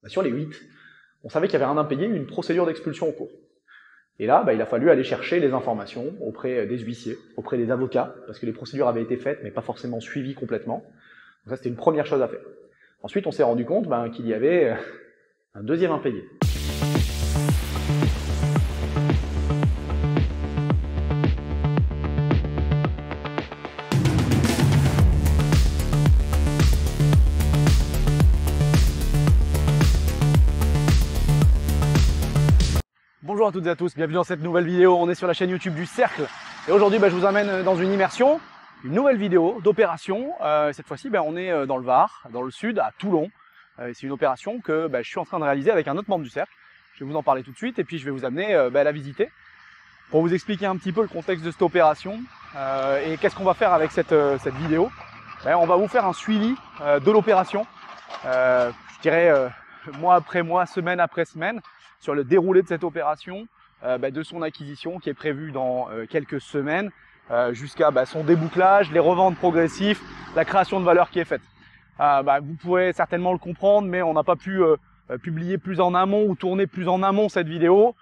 Sur les 8, on savait qu'il y avait un impayé, une procédure d'expulsion en cours. Et là, il a fallu aller chercher les informations auprès des huissiers, auprès des avocats, parce que les procédures avaient été faites, mais pas forcément suivies complètement. Donc ça, c'était une première chose à faire. Ensuite, on s'est rendu compte qu'il y avait un deuxième impayé. Bonjour à toutes et à tous, bienvenue dans cette nouvelle vidéo. On est sur la chaîne YouTube du Cercle et aujourd'hui je vous emmène dans une immersion, une nouvelle vidéo d'opération. Cette fois-ci on est dans le Var, dans le sud, à Toulon. C'est une opération que je suis en train de réaliser avec un autre membre du Cercle. Je vais vous en parler tout de suite et puis je vais vous amener à la visiter pour vous expliquer un petit peu le contexte de cette opération et qu'est-ce qu'on va faire avec cette vidéo. On va vous faire un suivi de l'opération, je dirais mois après mois, semaine après semaine, sur le déroulé de cette opération, de son acquisition qui est prévue dans quelques semaines, jusqu'à son débouclage, les reventes progressives, la création de valeur qui est faite. Vous pourrez certainement le comprendre, mais on n'a pas pu publier plus en amont ou tourner plus en amont cette vidéo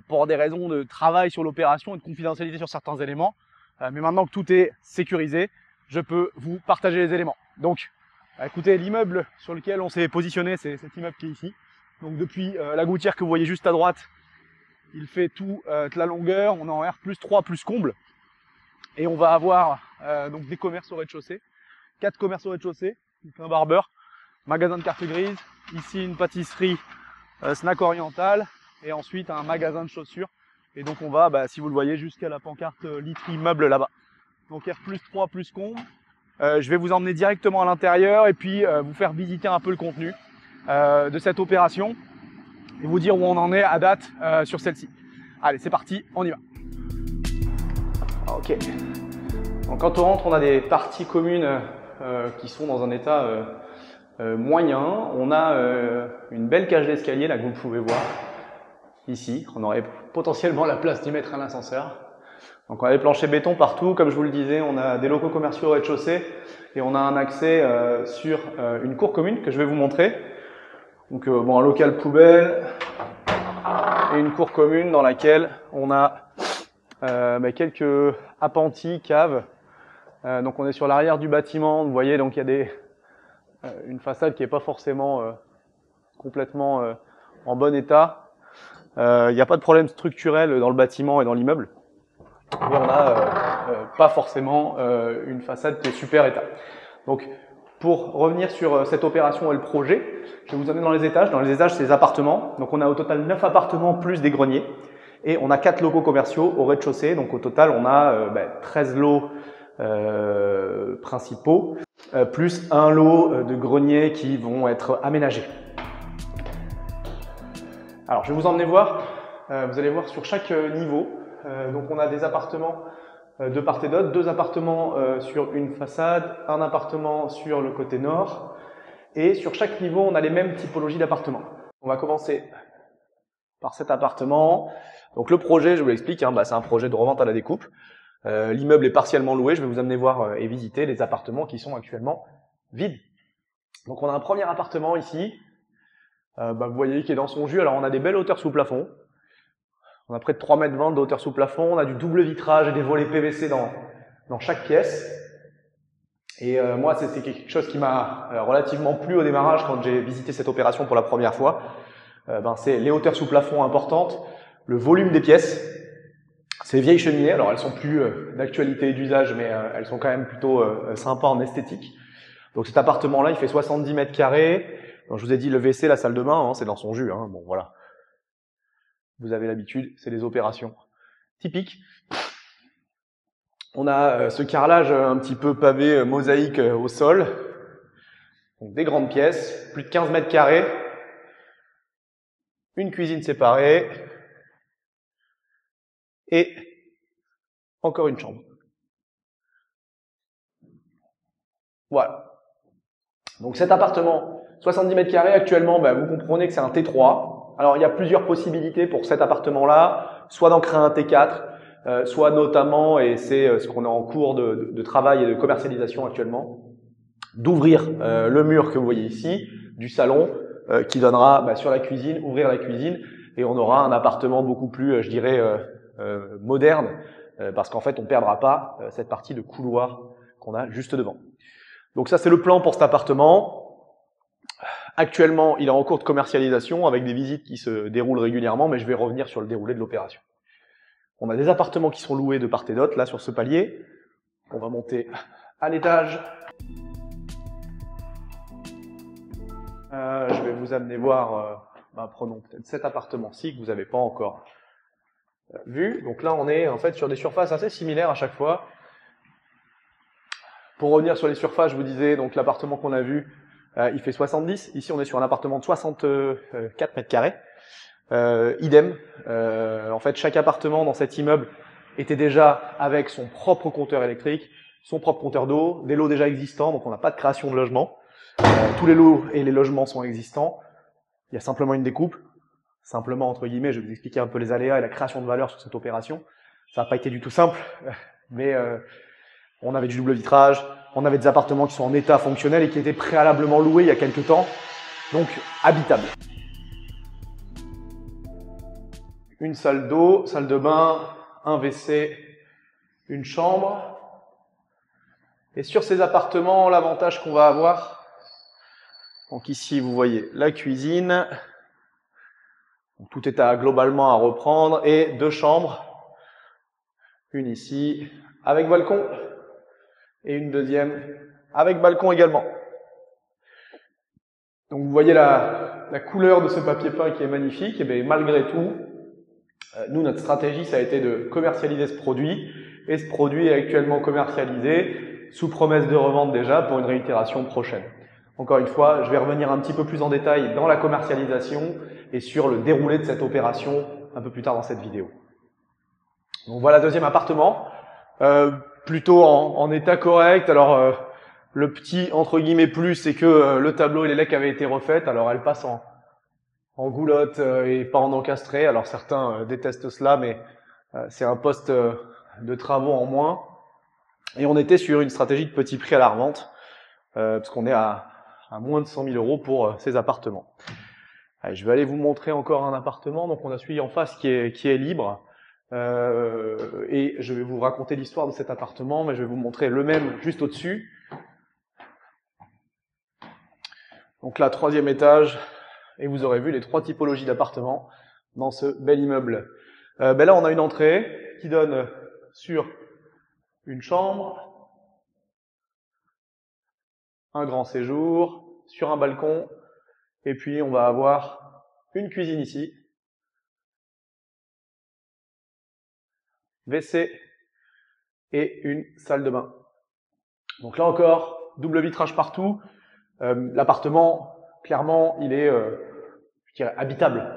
pour des raisons de travail sur l'opération et de confidentialité sur certains éléments. Mais maintenant que tout est sécurisé, je peux vous partager les éléments. Donc, écoutez, l'immeuble sur lequel on s'est positionné, c'est cet immeuble qui est ici. Donc depuis la gouttière que vous voyez juste à droite, il fait toute la longueur, on est en R+3 plus comble. Et on va avoir donc des commerces au rez-de-chaussée, 4 commerces au rez-de-chaussée, un barbeur, magasin de cartes grises, ici une pâtisserie, snack oriental, et ensuite un magasin de chaussures. Et donc on va, si vous le voyez, jusqu'à la pancarte literie meuble là-bas. Donc R+3 plus comble. Je vais vous emmener directement à l'intérieur et puis vous faire visiter un peu le contenu de cette opération et vous dire où on en est à date sur celle-ci. Allez, c'est parti, on y va. Ok. Donc quand on rentre, on a des parties communes qui sont dans un état moyen. On a une belle cage d'escalier là que vous pouvez voir ici. On aurait potentiellement la place d'y mettre un ascenseur. Donc on a des planchers béton partout, comme je vous le disais, on a des locaux commerciaux au rez-de-chaussée et on a un accès sur une cour commune que je vais vous montrer. Donc un local poubelle et une cour commune dans laquelle on a quelques appentis, caves. Donc on est sur l'arrière du bâtiment, vous voyez, donc il y a une façade qui n'est pas forcément complètement en bon état. Il n'y a pas de problème structurel dans le bâtiment et dans l'immeuble. Et on n'a pas forcément une façade qui est super état. Donc pour revenir sur cette opération et le projet, je vais vous amener dans les étages. Dans les étages, c'est les appartements. Donc on a au total 9 appartements plus des greniers. Et on a 4 locaux commerciaux au rez-de-chaussée. Donc au total, on a 13 lots principaux, plus un lot de greniers qui vont être aménagés. Alors je vais vous emmener voir, vous allez voir sur chaque niveau. Donc on a des appartements de part et d'autre, 2 appartements sur une façade, un appartement sur le côté nord, et sur chaque niveau on a les mêmes typologies d'appartements. On va commencer par cet appartement. Donc le projet, je vous l'explique, c'est un projet de revente à la découpe. L'immeuble est partiellement loué, je vais vous amener voir et visiter les appartements qui sont actuellement vides. Donc on a un premier appartement ici, vous voyez qui est dans son jus. Alors on a des belles hauteurs sous plafond. On a près de 3,20 m de hauteur sous plafond, on a du double vitrage et des volets PVC dans chaque pièce. Et moi, c'est quelque chose qui m'a relativement plu au démarrage quand j'ai visité cette opération pour la première fois. C'est les hauteurs sous plafond importantes, le volume des pièces, ces vieilles cheminées, alors elles sont plus d'actualité et d'usage, mais elles sont quand même plutôt sympas en esthétique. Donc cet appartement-là, il fait 70 m². Donc, je vous ai dit, le WC, la salle de bain, c'est dans son jus. Bon, voilà. Vous avez l'habitude, c'est des opérations typiques. On a ce carrelage un petit peu pavé mosaïque au sol. Donc des grandes pièces, plus de 15 m². Une cuisine séparée. Et encore une chambre. Voilà. Donc cet appartement, 70 m², actuellement, vous comprenez que c'est un T3. Alors, il y a plusieurs possibilités pour cet appartement-là, soit d'en créer un T4, soit notamment, et c'est ce qu'on est en cours de travail et de commercialisation actuellement, d'ouvrir le mur que vous voyez ici, du salon, qui donnera sur la cuisine, ouvrir la cuisine, et on aura un appartement beaucoup plus, je dirais, moderne, parce qu'en fait, on perdra pas cette partie de couloir qu'on a juste devant. Donc ça, c'est le plan pour cet appartement. Actuellement, il est en cours de commercialisation avec des visites qui se déroulent régulièrement, mais je vais revenir sur le déroulé de l'opération. On a des appartements qui sont loués de part et d'autre, là, sur ce palier. On va monter à l'étage. Je vais vous amener voir, prenons peut-être cet appartement-ci que vous n'avez pas encore vu. Donc là, on est en fait sur des surfaces assez similaires à chaque fois. Pour revenir sur les surfaces, je vous disais, donc l'appartement qu'on a vu, il fait 70. Ici, on est sur un appartement de 64 mètres carrés. Idem. En fait, chaque appartement dans cet immeuble était déjà avec son propre compteur électrique, son propre compteur d'eau, des lots déjà existants, donc on n'a pas de création de logement. Tous les lots et les logements sont existants. Il y a simplement une découpe. Simplement, entre guillemets, je vais vous expliquer un peu les aléas et la création de valeur sur cette opération. Ça n'a pas été du tout simple, mais on avait du double vitrage, on avait des appartements qui sont en état fonctionnel et qui étaient préalablement loués il y a quelques temps, donc habitables. Une salle d'eau, salle de bain, un WC, une chambre. Et sur ces appartements, l'avantage qu'on va avoir, donc ici vous voyez la cuisine, donc tout est globalement à reprendre, et deux chambres, une ici avec balcon, et une deuxième avec balcon également. Donc vous voyez la couleur de ce papier peint qui est magnifique, et bien malgré tout, nous notre stratégie ça a été de commercialiser ce produit, et ce produit est actuellement commercialisé sous promesse de revente déjà pour une réitération prochaine. Encore une fois, je vais revenir un petit peu plus en détail dans la commercialisation et sur le déroulé de cette opération un peu plus tard dans cette vidéo. Donc voilà, deuxième appartement, plutôt en état correct. Alors le petit entre guillemets plus, c'est que le tableau et les lecs avaient été refaites. Alors elle passe en goulotte et pas en encastré. Alors certains détestent cela, mais c'est un poste de travaux en moins. Et on était sur une stratégie de petit prix à la revente, parce qu'on est à moins de 100 000 € pour ces appartements. Allez, je vais aller vous montrer encore un appartement. Donc on a celui en face qui est libre. Et je vais vous raconter l'histoire de cet appartement, mais je vais vous montrer le même juste au-dessus. Donc là, 3e étage, et vous aurez vu les 3 typologies d'appartements dans ce bel immeuble. Là, on a une entrée qui donne sur une chambre, un grand séjour, sur un balcon, et puis on va avoir une cuisine ici, WC et une salle de bain. Donc là encore, double vitrage partout. L'appartement, clairement, il est, je dirais, habitable.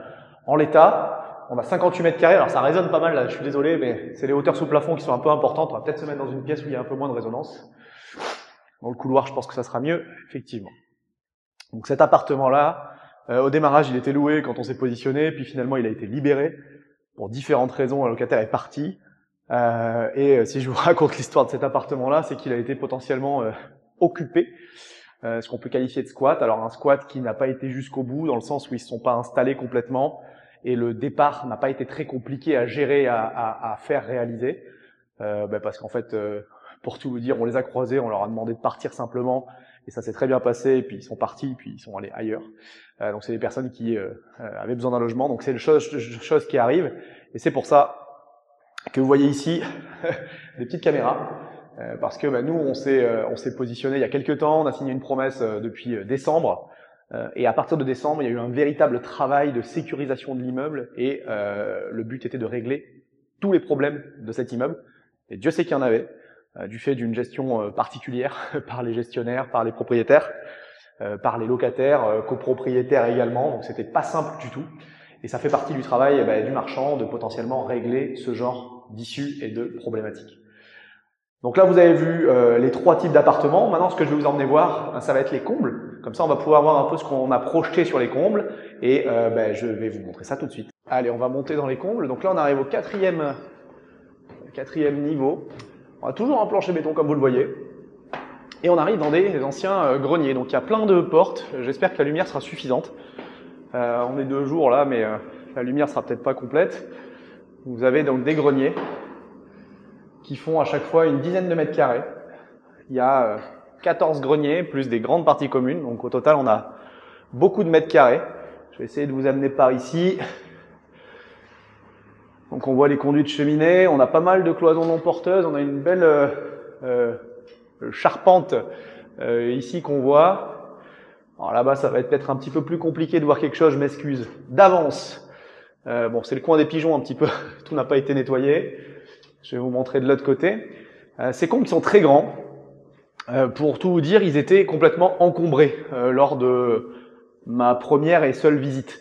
En l'état, on a 58 mètres carrés, alors ça résonne pas mal là, je suis désolé, mais c'est les hauteurs sous plafond qui sont un peu importantes. On va peut-être se mettre dans une pièce où il y a un peu moins de résonance. Dans le couloir, je pense que ça sera mieux, effectivement. Donc cet appartement-là, au démarrage, il était loué quand on s'est positionné, puis finalement, il a été libéré. Pour différentes raisons, le locataire est parti. Et si je vous raconte l'histoire de cet appartement-là, c'est qu'il a été potentiellement occupé, ce qu'on peut qualifier de squat. Alors un squat qui n'a pas été jusqu'au bout, dans le sens où ils ne se sont pas installés complètement, et le départ n'a pas été très compliqué à gérer, à faire réaliser, parce qu'en fait, pour tout vous dire, on les a croisés, on leur a demandé de partir simplement, et ça s'est très bien passé, et puis ils sont partis, puis ils sont allés ailleurs. Donc c'est des personnes qui avaient besoin d'un logement, donc c'est une chose qui arrive, et c'est pour ça que vous voyez ici des petites caméras, parce que nous on s'est positionné il y a quelques temps, on a signé une promesse depuis décembre, et à partir de décembre il y a eu un véritable travail de sécurisation de l'immeuble, et le but était de régler tous les problèmes de cet immeuble, et Dieu sait qu'il y en avait, du fait d'une gestion particulière par les gestionnaires, par les propriétaires, par les locataires, copropriétaires également, donc c'était pas simple du tout. Et ça fait partie du travail du marchand de potentiellement régler ce genre d'issues et de problématiques. Donc là, vous avez vu les 3 types d'appartements. Maintenant, ce que je vais vous emmener voir, ça va être les combles. Comme ça, on va pouvoir voir un peu ce qu'on a projeté sur les combles. Et je vais vous montrer ça tout de suite. Allez, on va monter dans les combles. Donc là, on arrive au 4e niveau. On a toujours un plancher béton, comme vous le voyez. Et on arrive dans des anciens greniers. Donc il y a plein de portes. J'espère que la lumière sera suffisante. On est 2 jours là, mais la lumière sera peut-être pas complète. Vous avez donc des greniers qui font à chaque fois une dizaine de mètres carrés. Il y a 14 greniers plus des grandes parties communes. Donc au total, on a beaucoup de mètres carrés. Je vais essayer de vous amener par ici. Donc on voit les conduits de cheminée. On a pas mal de cloisons non porteuses. On a une belle charpente ici qu'on voit. Alors là-bas, ça va être peut-être un petit peu plus compliqué de voir quelque chose. Je m'excuse d'avance. Bon, c'est le coin des pigeons un petit peu. Tout n'a pas été nettoyé. Je vais vous montrer de l'autre côté. Ces combles qui sont très grands. Pour tout vous dire, ils étaient complètement encombrés lors de ma première et seule visite.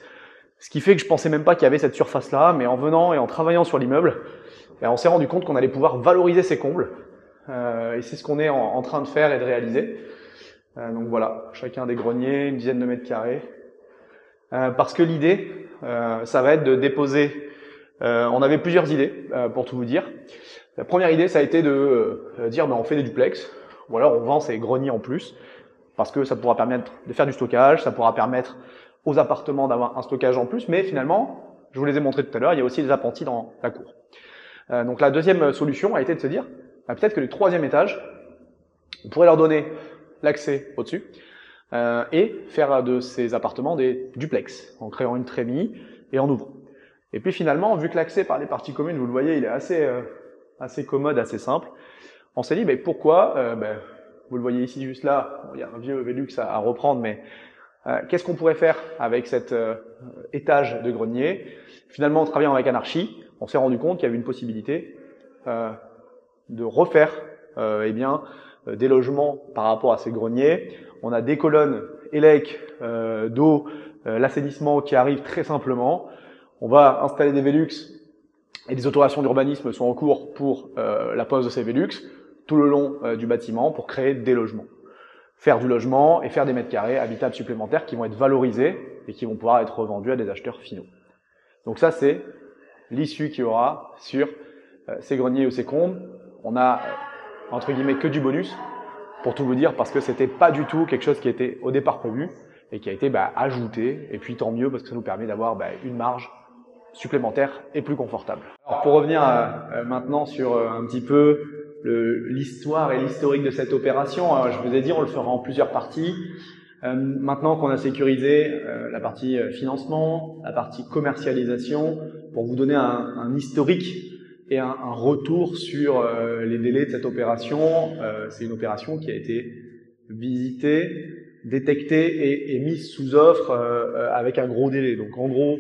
Ce qui fait que je pensais même pas qu'il y avait cette surface-là, mais en venant et en travaillant sur l'immeuble, on s'est rendu compte qu'on allait pouvoir valoriser ces combles. Et c'est ce qu'on est en train de faire et de réaliser. Donc voilà, chacun des greniers, une dizaine de mètres carrés. Parce que l'idée, ça va être de déposer... on avait plusieurs idées, pour tout vous dire. La première idée, ça a été de dire on fait des duplex, ou alors on vend ces greniers en plus, parce que ça pourra permettre de faire du stockage, ça pourra permettre aux appartements d'avoir un stockage en plus, mais finalement, je vous les ai montrés tout à l'heure, il y a aussi des appentis dans la cour. Donc la deuxième solution a été de se dire, peut-être que le 3e étage, on pourrait leur donner l'accès au-dessus, et faire de ces appartements des duplex, en créant une trémie et en ouvrant. Et puis finalement, vu que l'accès par les parties communes, vous le voyez, il est assez commode, assez simple, on s'est dit, pourquoi, vous le voyez ici juste là, il y a un vieux Velux à reprendre, mais qu'est-ce qu'on pourrait faire avec cet étage de grenier? Finalement, en travaillant avec Anarchie, on s'est rendu compte qu'il y avait une possibilité de refaire des logements par rapport à ces greniers. On a des colonnes ELEC d'eau, l'assainissement qui arrive très simplement. On va installer des Velux et des autorisations d'urbanisme sont en cours pour la pose de ces Velux tout le long du bâtiment pour créer des logements. Faire du logement et faire des mètres carrés habitables supplémentaires qui vont être valorisés et qui vont pouvoir être revendus à des acheteurs finaux. Donc ça, c'est l'issue qu'il y aura sur ces greniers ou ces combles. On a, entre guillemets, que du bonus, pour tout vous dire, parce que c'était pas du tout quelque chose qui était au départ prévu et qui a été ajouté. Et puis tant mieux, parce que ça nous permet d'avoir une marge supplémentaire et plus confortable. Alors pour revenir maintenant sur un petit peu l'histoire et l'historique de cette opération, je vous ai dit, on le fera en plusieurs parties. Maintenant qu'on a sécurisé la partie financement, la partie commercialisation, pour vous donner un historique et un retour sur les délais de cette opération, c'est une opération qui a été visitée, détectée et mise sous offre avec un gros délai. Donc en gros,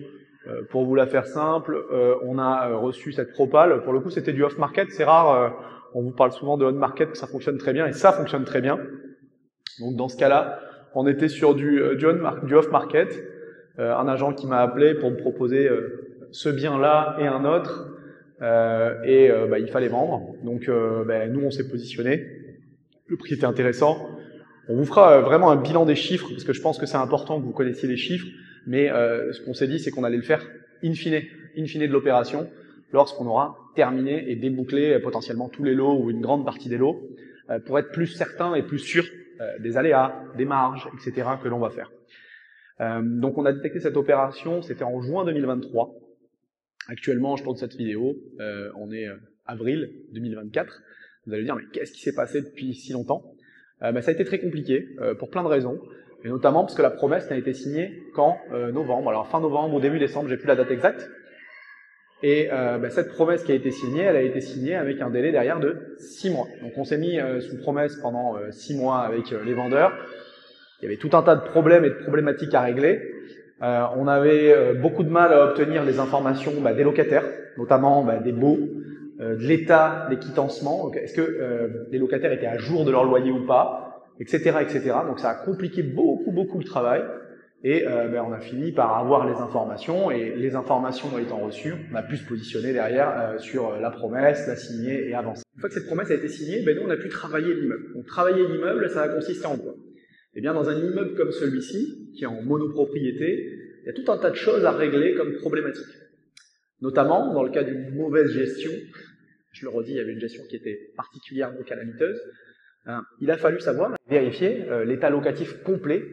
pour vous la faire simple, on a reçu cette propale. Pour le coup, c'était du off-market. C'est rare, on vous parle souvent de on-market, que ça fonctionne très bien, et ça fonctionne très bien. Donc dans ce cas-là, on était sur du off-market. Un agent qui m'a appelé pour me proposer ce bien-là et un autre, il fallait vendre. Donc nous, on s'est positionné. Le prix était intéressant. On vous fera vraiment un bilan des chiffres, parce que je pense que c'est important que vous connaissiez les chiffres. Mais ce qu'on s'est dit, c'est qu'on allait le faire in fine de l'opération, lorsqu'on aura terminé et débouclé potentiellement tous les lots ou une grande partie des lots, pour être plus certain et plus sûr des aléas, des marges, etc. que l'on va faire. Donc on a détecté cette opération, c'était en juin 2023. Actuellement, je tourne cette vidéo, on est avril 2024. Vous allez me dire, mais qu'est-ce qui s'est passé depuis si longtemps? Ça a été très compliqué, pour plein de raisons. Et notamment parce que la promesse n'a été signée qu'en novembre. Alors fin novembre ou début décembre, j'ai plus la date exacte. Et cette promesse qui a été signée, elle a été signée avec un délai derrière de 6 mois. Donc on s'est mis sous promesse pendant 6 mois avec les vendeurs. Il y avait tout un tas de problèmes et de problématiques à régler. On avait beaucoup de mal à obtenir les informations des locataires, notamment des baux, de l'état des quitancements. Est-ce que les locataires étaient à jour de leur loyer ou pas, etc., etc. Donc ça a compliqué beaucoup le travail. Et on a fini par avoir les informations, et les informations étant reçues, on a pu se positionner derrière sur la promesse, la signer et avancer. Une fois que cette promesse a été signée, nous on a pu travailler l'immeuble. Donc travailler l'immeuble, ça va consister en quoi? Eh bien dans un immeuble comme celui-ci, qui est en monopropriété, il y a tout un tas de choses à régler comme problématiques. Notamment dans le cas d'une mauvaise gestion, je le redis, il y avait une gestion qui était particulièrement calamiteuse, il a fallu savoir, vérifier l'état locatif complet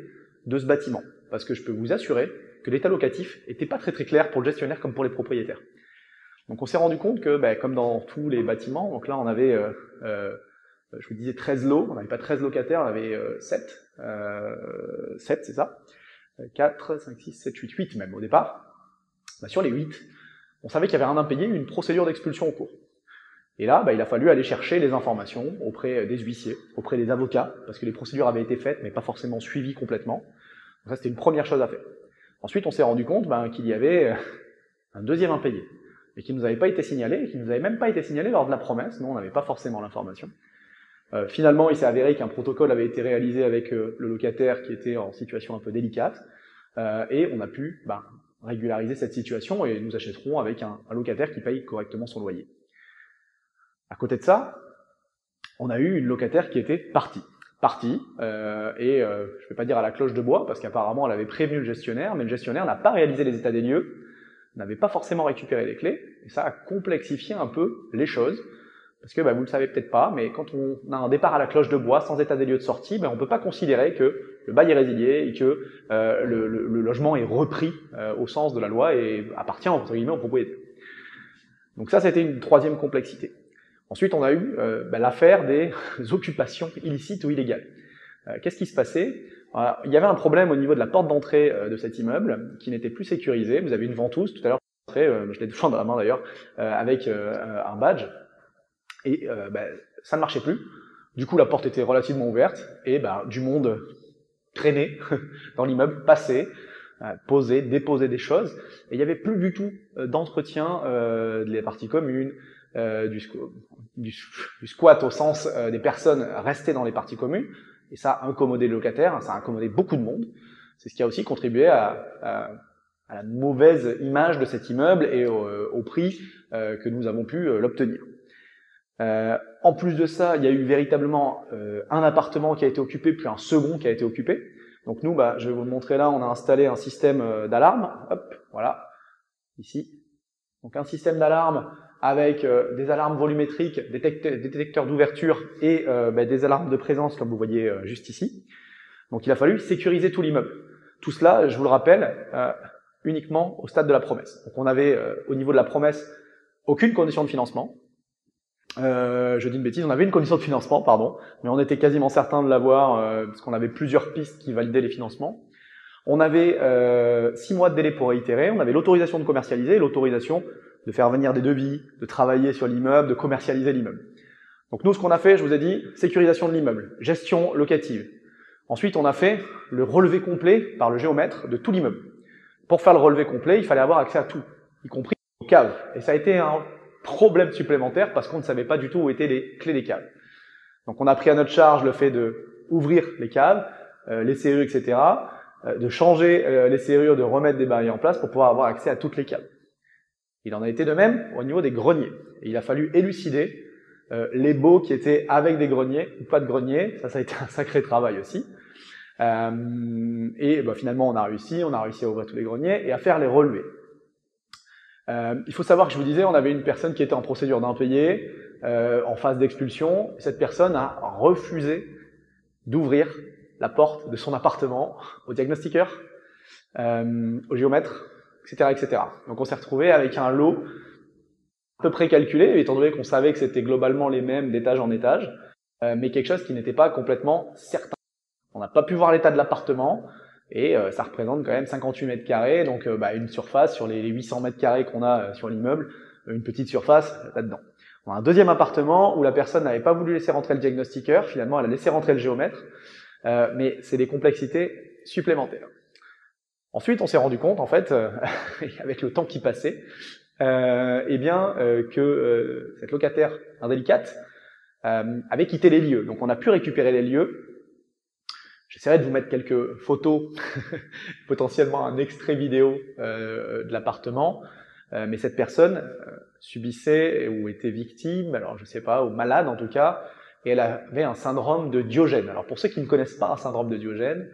de ce bâtiment. Parce que je peux vous assurer que l'état locatif n'était pas très clair pour le gestionnaire comme pour les propriétaires. Donc on s'est rendu compte que, comme dans tous les bâtiments, donc là on avait, je vous disais 13 lots, on n'avait pas 13 locataires, on avait 7, 7 c'est ça, 4, 5, 6, 7, 8 même au départ. Sur les 8, on savait qu'il y avait un impayé, une procédure d'expulsion en cours. Et là, il a fallu aller chercher les informations auprès des huissiers, auprès des avocats, parce que les procédures avaient été faites, mais pas forcément suivies complètement. Donc ça, c'était une première chose à faire. Ensuite, on s'est rendu compte qu'il y avait un deuxième impayé, et qui ne nous avait pas été signalé, et qui ne nous avait même pas été signalé lors de la promesse. Nous, on n'avait pas forcément l'information. Finalement, il s'est avéré qu'un protocole avait été réalisé avec le locataire qui était en situation un peu délicate, et on a pu régulariser cette situation, et nous achèterons avec un locataire qui paye correctement son loyer. À côté de ça, on a eu une locataire qui était partie, et je ne vais pas dire à la cloche de bois, parce qu'apparemment elle avait prévenu le gestionnaire, mais le gestionnaire n'a pas réalisé les états des lieux, n'avait pas forcément récupéré les clés, et ça a complexifié un peu les choses, parce que vous ne le savez peut-être pas, mais quand on a un départ à la cloche de bois sans état des lieux de sortie, on ne peut pas considérer que le bail est résilié et que le logement est repris au sens de la loi et appartient entre guillemets au propriétaire. Donc ça, c'était une troisième complexité. Ensuite, on a eu l'affaire des occupations illicites ou illégales. Qu'est-ce qui se passait? Il y avait un problème au niveau de la porte d'entrée de cet immeuble qui n'était plus sécurisée. Vous avez une ventouse, tout à l'heure, je l'ai touché dans la main d'ailleurs, avec un badge. Et ça ne marchait plus. Du coup, la porte était relativement ouverte et du monde traînait dans l'immeuble, passait, posait, déposait des choses. Et il n'y avait plus du tout d'entretien des parties communes, du squat au sens des personnes restées dans les parties communes. Et ça a incommodé le locataire, ça a incommodé beaucoup de monde. C'est ce qui a aussi contribué à la mauvaise image de cet immeuble et au prix que nous avons pu l'obtenir. En plus de ça, il y a eu véritablement un appartement qui a été occupé, puis un second qui a été occupé. Donc nous, je vais vous le montrer là, on a installé un système d'alarme. Hop, voilà, ici. Donc un système d'alarme avec des alarmes volumétriques, des détecteurs d'ouverture et des alarmes de présence, comme vous voyez juste ici. Donc il a fallu sécuriser tout l'immeuble. Tout cela, je vous le rappelle, uniquement au stade de la promesse. Donc on avait, au niveau de la promesse, aucune condition de financement. Je dis une bêtise, on avait une condition de financement, pardon, mais on était quasiment certain de l'avoir parce qu'on avait plusieurs pistes qui validaient les financements. On avait 6 mois de délai pour réitérer, on avait l'autorisation de commercialiser, l'autorisation de faire venir des devis, de travailler sur l'immeuble, de commercialiser l'immeuble. Donc nous, ce qu'on a fait, je vous ai dit, sécurisation de l'immeuble, gestion locative. Ensuite, on a fait le relevé complet par le géomètre de tout l'immeuble. Pour faire le relevé complet, il fallait avoir accès à tout, y compris aux caves. Et ça a été un problème supplémentaire parce qu'on ne savait pas du tout où étaient les clés des caves. Donc on a pris à notre charge le fait de ouvrir les caves, les serrures, etc., de changer les serrures, de remettre des barrières en place pour pouvoir avoir accès à toutes les caves. Il en a été de même au niveau des greniers. Et il a fallu élucider les baux qui étaient avec des greniers ou pas de greniers. Ça a été un sacré travail aussi. Et finalement, on a réussi à ouvrir tous les greniers et à faire les relevés. Il faut savoir que je vous disais, on avait une personne qui était en procédure d'impayé, en phase d'expulsion. Cette personne a refusé d'ouvrir la porte de son appartement au diagnostiqueur, au géomètre, etc., etc. Donc on s'est retrouvé avec un lot à peu près calculé, étant donné qu'on savait que c'était globalement les mêmes d'étage en étage, mais quelque chose qui n'était pas complètement certain. On n'a pas pu voir l'état de l'appartement, et ça représente quand même 58 mètres carrés, donc une surface sur les 800 mètres carrés qu'on a sur l'immeuble, une petite surface là-dedans. On a un deuxième appartement où la personne n'avait pas voulu laisser rentrer le diagnostiqueur, finalement elle a laissé rentrer le géomètre, mais c'est des complexités supplémentaires. Ensuite, on s'est rendu compte, en fait, avec le temps qui passait, que cette locataire indélicate avait quitté les lieux. Donc on a pu récupérer les lieux. J'essaierai de vous mettre quelques photos, potentiellement un extrait vidéo de l'appartement, mais cette personne subissait ou était victime, alors je sais pas, ou malade en tout cas, et elle avait un syndrome de Diogène. Alors pour ceux qui ne connaissent pas un syndrome de Diogène,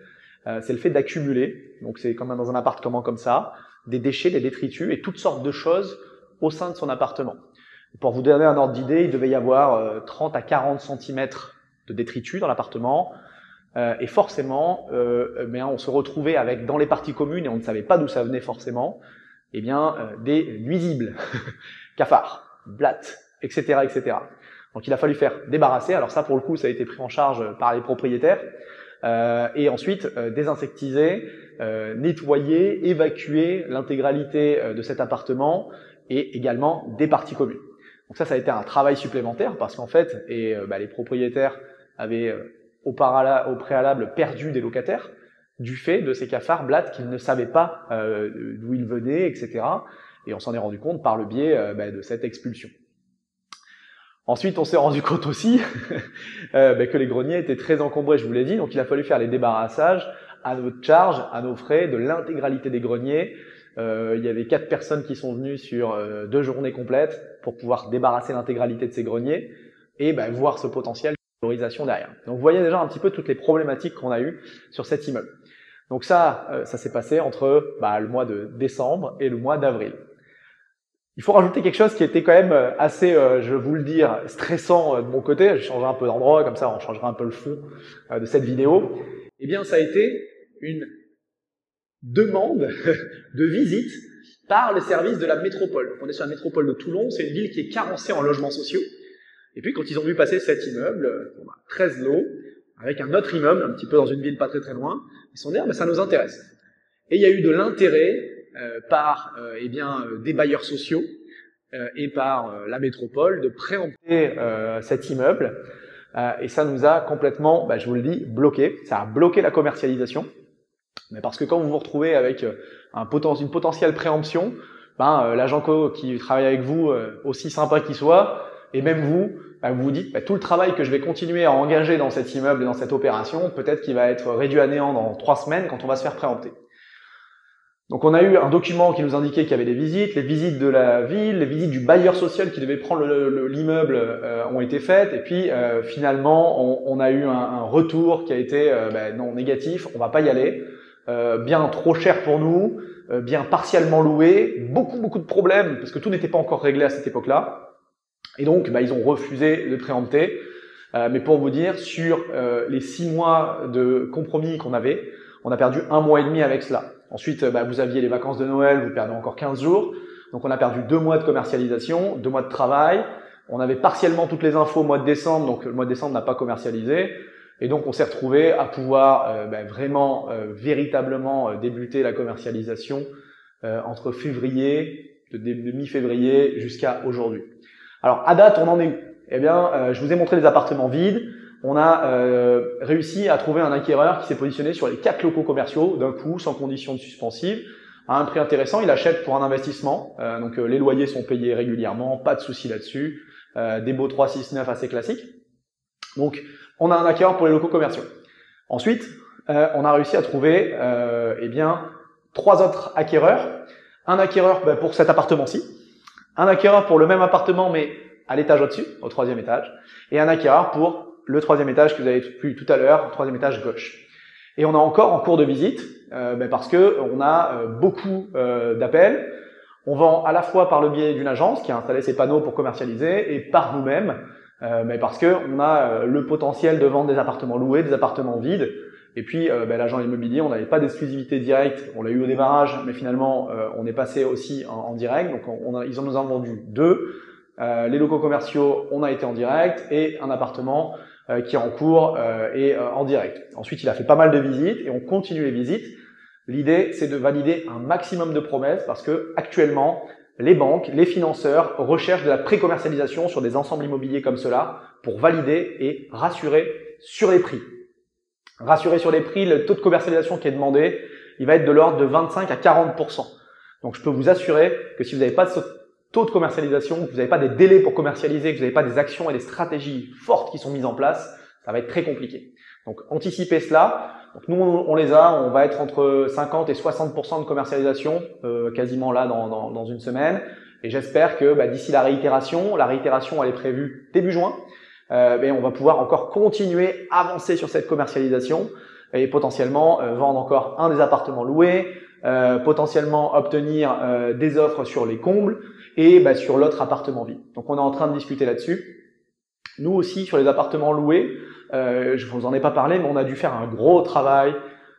c'est le fait d'accumuler, donc c'est comme dans un appartement comme ça, des déchets, des détritus et toutes sortes de choses au sein de son appartement. Pour vous donner un ordre d'idée, il devait y avoir 30 à 40 cm de détritus dans l'appartement. Et forcément, on se retrouvait avec dans les parties communes, et on ne savait pas d'où ça venait forcément, des nuisibles, cafards, blattes, etc., etc. Donc il a fallu faire débarrasser. Alors ça, pour le coup, ça a été pris en charge par les propriétaires. Et ensuite désinsectiser, nettoyer, évacuer l'intégralité de cet appartement et également des parties communes. Donc ça a été un travail supplémentaire parce qu'en fait, les propriétaires avaient au préalable perdu des locataires du fait de ces cafards blattes qu'ils ne savaient pas d'où ils venaient, etc. Et on s'en est rendu compte par le biais de cette expulsion. Ensuite, on s'est rendu compte aussi que les greniers étaient très encombrés, je vous l'ai dit, donc il a fallu faire les débarrassages à notre charge, à nos frais, de l'intégralité des greniers. Il y avait 4 personnes qui sont venues sur 2 journées complètes pour pouvoir débarrasser l'intégralité de ces greniers et voir ce potentiel de valorisation derrière. Donc vous voyez déjà un petit peu toutes les problématiques qu'on a eues sur cet immeuble. Donc ça s'est passé entre le mois de décembre et le mois d'avril. Il faut rajouter quelque chose qui était quand même assez, je vais vous le dire, stressant de mon côté. J'ai changé un peu d'endroit, comme ça on changera un peu le fond de cette vidéo. Eh bien, ça a été une demande de visite par le service de la métropole. On est sur la métropole de Toulon, c'est une ville qui est carencée en logements sociaux. Et puis, quand ils ont vu passer cet immeuble, 13 lots, avec un autre immeuble, un petit peu dans une ville pas très très loin, ils se sont dit, ça nous intéresse. Et il y a eu de l'intérêt par des bailleurs sociaux et par la métropole de préempter cet immeuble et ça nous a complètement, je vous le dis, bloqué. Ça a bloqué la commercialisation, mais parce que quand vous vous retrouvez avec une potentielle préemption, l'agent qui travaille avec vous, aussi sympa qu'il soit, et même vous, vous vous dites tout le travail que je vais continuer à engager dans cet immeuble et dans cette opération, peut-être qu'il va être réduit à néant dans 3 semaines quand on va se faire préempter. Donc on a eu un document qui nous indiquait qu'il y avait des visites, les visites de la ville, les visites du bailleur social qui devait prendre l'immeuble ont été faites, et puis finalement on a eu un retour qui a été non négatif, on va pas y aller, bien trop cher pour nous, bien partiellement loué, beaucoup de problèmes parce que tout n'était pas encore réglé à cette époque-là, et donc ils ont refusé de préempter. Mais pour vous dire, sur les 6 mois de compromis qu'on avait, on a perdu 1 mois et demi avec cela. Ensuite, vous aviez les vacances de Noël, vous perdez encore 15 jours. Donc on a perdu 2 mois de commercialisation, 2 mois de travail. On avait partiellement toutes les infos au mois de décembre, donc le mois de décembre n'a pas commercialisé. Et donc on s'est retrouvé à pouvoir vraiment, véritablement débuter la commercialisation entre février, de mi-février jusqu'à aujourd'hui. Alors à date, on en est où? Eh bien, je vous ai montré les appartements vides. On a réussi à trouver un acquéreur qui s'est positionné sur les 4 locaux commerciaux d'un coup, sans condition de suspensive, à un prix intéressant. Il achète pour un investissement, donc les loyers sont payés régulièrement, pas de souci là-dessus, des baux 3, 6, 9 assez classiques. Donc on a un acquéreur pour les locaux commerciaux. Ensuite, on a réussi à trouver 3 autres acquéreurs. Un acquéreur pour cet appartement-ci, un acquéreur pour le même appartement mais à l'étage au-dessus, au 3e étage, et un acquéreur pour le 3e étage que vous avez vu tout à l'heure, 3e étage gauche. Et on a encore en cours de visite, parce que on a beaucoup d'appels. On vend à la fois par le biais d'une agence qui a installé ses panneaux pour commercialiser, et par nous-mêmes, parce que on a le potentiel de vendre des appartements loués, des appartements vides. Et puis l'agent immobilier, on n'avait pas d'exclusivité directe, on l'a eu au démarrage, mais finalement on est passé aussi en direct. Donc ils nous ont vendu 2. Les locaux commerciaux, on a été en direct, et un appartement qui est en cours et en direct. Ensuite, il a fait pas mal de visites et on continue les visites. L'idée, c'est de valider un maximum de promesses parce que actuellement, les banques, les financeurs recherchent de la pré-commercialisation sur des ensembles immobiliers comme cela pour valider et rassurer sur les prix. Rassurer sur les prix, le taux de commercialisation qui est demandé, il va être de l'ordre de 25 à 40%. Donc, je peux vous assurer que si vous n'avez pas de taux de commercialisation, que vous n'avez pas des délais pour commercialiser, que vous n'avez pas des actions et des stratégies fortes qui sont mises en place, ça va être très compliqué. Donc anticipez cela. Donc nous on les a, on va être entre 50 et 60% de commercialisation quasiment là dans une semaine. Et j'espère que d'ici la réitération elle est prévue début juin, on va pouvoir encore continuer à avancer sur cette commercialisation et potentiellement vendre encore un des appartements loués, potentiellement obtenir des offres sur les combles et sur l'autre appartement vide. Donc on est en train de discuter là-dessus. Nous aussi sur les appartements loués, je vous en ai pas parlé, mais on a dû faire un gros travail,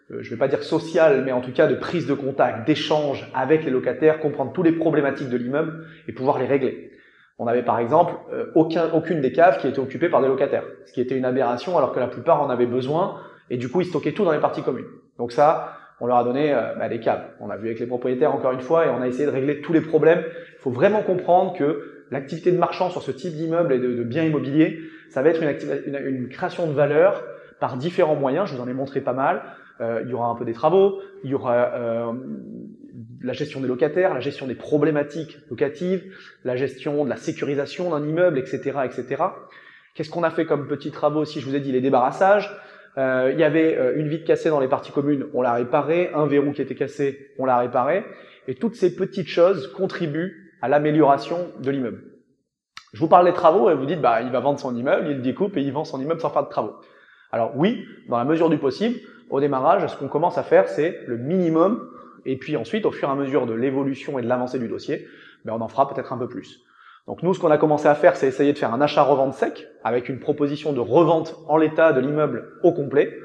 je vais pas dire social, mais en tout cas de prise de contact, d'échange avec les locataires, comprendre toutes les problématiques de l'immeuble et pouvoir les régler. On avait par exemple aucune des caves qui était occupée par des locataires, ce qui était une aberration alors que la plupart en avaient besoin et du coup ils stockaient tout dans les parties communes. Donc ça, on leur a donné des caves. On a vu avec les propriétaires encore une fois et on a essayé de régler tous les problèmes. Il faut vraiment comprendre que l'activité de marchand sur ce type d'immeuble et de biens immobiliers, ça va être une création de valeur par différents moyens. Je vous en ai montré pas mal. Il y aura un peu des travaux, il y aura la gestion des locataires, la gestion des problématiques locatives, la gestion de la sécurisation d'un immeuble, etc., etc. Qu'est-ce qu'on a fait comme petits travaux aussi? Je vous ai dit les débarrassages. Il y avait une vitre cassée dans les parties communes, on l'a réparée. Un verrou qui était cassé, on l'a réparé. Et toutes ces petites choses contribuent à l'amélioration de l'immeuble. Je vous parle des travaux et vous dites, bah, il va vendre son immeuble, il le découpe et il vend son immeuble sans faire de travaux. Alors oui, dans la mesure du possible, au démarrage, ce qu'on commence à faire, c'est le minimum. Et puis ensuite, au fur et à mesure de l'évolution et de l'avancée du dossier, ben, on en fera peut-être un peu plus. Donc nous, ce qu'on a commencé à faire, c'est essayer de faire un achat-revente sec avec une proposition de revente en l'état de l'immeuble au complet,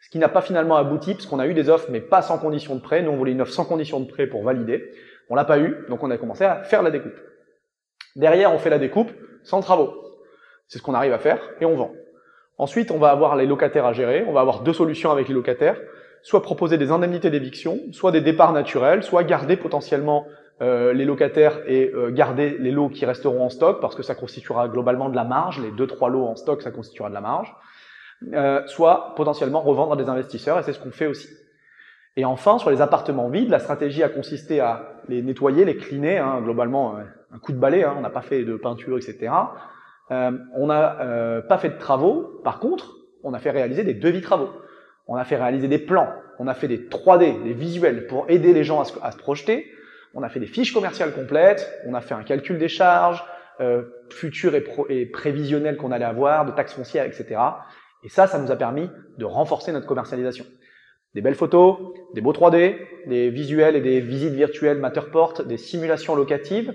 ce qui n'a pas finalement abouti parce qu'on a eu des offres mais pas sans condition de prêt. Nous, on voulait une offre sans condition de prêt pour valider. On l'a pas eu, donc on a commencé à faire la découpe. Derrière, on fait la découpe sans travaux. C'est ce qu'on arrive à faire et on vend. Ensuite, on va avoir les locataires à gérer. On va avoir deux solutions avec les locataires. Soit proposer des indemnités d'éviction, soit des départs naturels, soit garder potentiellement les locataires et garder les lots qui resteront en stock parce que ça constituera globalement de la marge. Les 2-3 lots en stock, ça constituera de la marge. Soit potentiellement revendre à des investisseurs et c'est ce qu'on fait aussi. Et enfin, sur les appartements vides, la stratégie a consisté à les nettoyer, les cleaner, hein, globalement un coup de balai, hein, on n'a pas fait de peinture, etc. On n'a pas fait de travaux, par contre, on a fait réaliser des devis travaux. On a fait réaliser des plans, on a fait des 3D, des visuels pour aider les gens à se projeter. On a fait des fiches commerciales complètes, on a fait un calcul des charges futures et prévisionnelles qu'on allait avoir, de taxes foncières, etc. Et ça nous a permis de renforcer notre commercialisation. Des belles photos, des beaux 3D, des visuels et des visites virtuelles Matterport, des simulations locatives.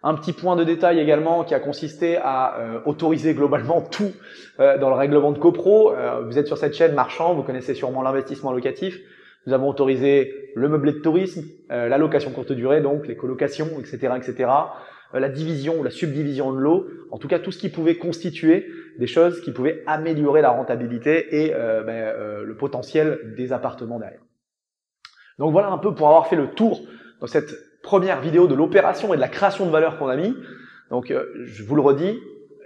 Un petit point de détail également qui a consisté à autoriser globalement tout dans le règlement de copro. Vous êtes sur cette chaîne marchand, vous connaissez sûrement l'investissement locatif. Nous avons autorisé le meublé de tourisme, la location courte durée, donc les colocations, etc., etc. La division ou la subdivision de l'eau, en tout cas tout ce qui pouvait constituer des choses qui pouvaient améliorer la rentabilité et le potentiel des appartements derrière. Donc voilà un peu pour avoir fait le tour dans cette première vidéo de l'opération et de la création de valeur qu'on a mis. Donc je vous le redis,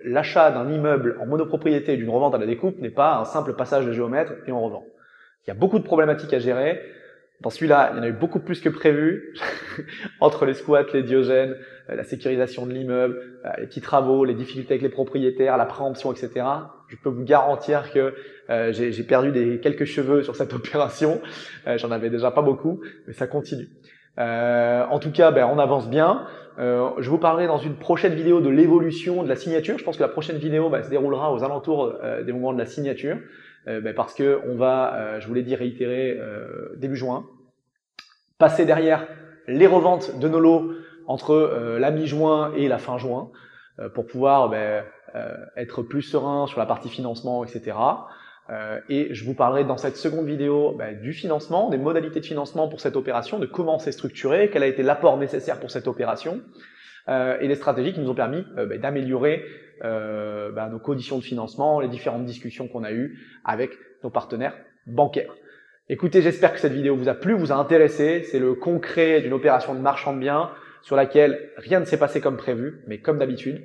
l'achat d'un immeuble en monopropriété et d'une revente à la découpe n'est pas un simple passage de géomètre et on revend. Il y a beaucoup de problématiques à gérer. Dans celui-là, il y en a eu beaucoup plus que prévu, entre les squats, les diogènes, la sécurisation de l'immeuble, les petits travaux, les difficultés avec les propriétaires, la préemption, etc. Je peux vous garantir que j'ai perdu quelques cheveux sur cette opération. J'en avais déjà pas beaucoup, mais ça continue. En tout cas, on avance bien. Je vous parlerai dans une prochaine vidéo de l'évolution de la signature. Je pense que la prochaine vidéo se déroulera aux alentours des moments de la signature. Parce que on va, je vous l'ai dit, réitérer début juin, passer derrière les reventes de nos lots entre la mi-juin et la fin juin pour pouvoir être plus serein sur la partie financement, etc. Et je vous parlerai dans cette seconde vidéo du financement, des modalités de financement pour cette opération, de comment c'est structuré, quel a été l'apport nécessaire pour cette opération et les stratégies qui nous ont permis d'améliorer nos conditions de financement, les différentes discussions qu'on a eues avec nos partenaires bancaires. Écoutez, j'espère que cette vidéo vous a plu, vous a intéressé. C'est le concret d'une opération de marchand de biens sur laquelle rien ne s'est passé comme prévu, mais comme d'habitude.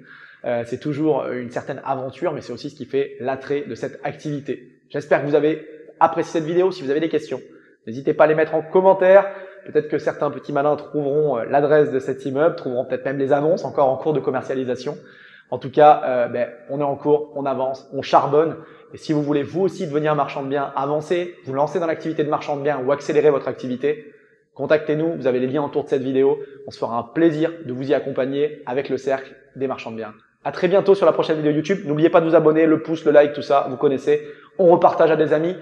C'est toujours une certaine aventure, mais c'est aussi ce qui fait l'attrait de cette activité. J'espère que vous avez apprécié cette vidéo. Si vous avez des questions, n'hésitez pas à les mettre en commentaire. Peut-être que certains petits malins trouveront l'adresse de cet immeuble, trouveront peut-être même les annonces encore en cours de commercialisation. En tout cas, on est en cours, on avance, on charbonne. Et si vous voulez vous aussi devenir marchand de biens, avancer, vous lancer dans l'activité de marchand de biens ou accélérer votre activité, contactez-nous, vous avez les liens autour de cette vidéo. On se fera un plaisir de vous y accompagner avec le cercle des marchands de biens. À très bientôt sur la prochaine vidéo YouTube. N'oubliez pas de vous abonner, le pouce, le like, tout ça, vous connaissez. On repartage à des amis.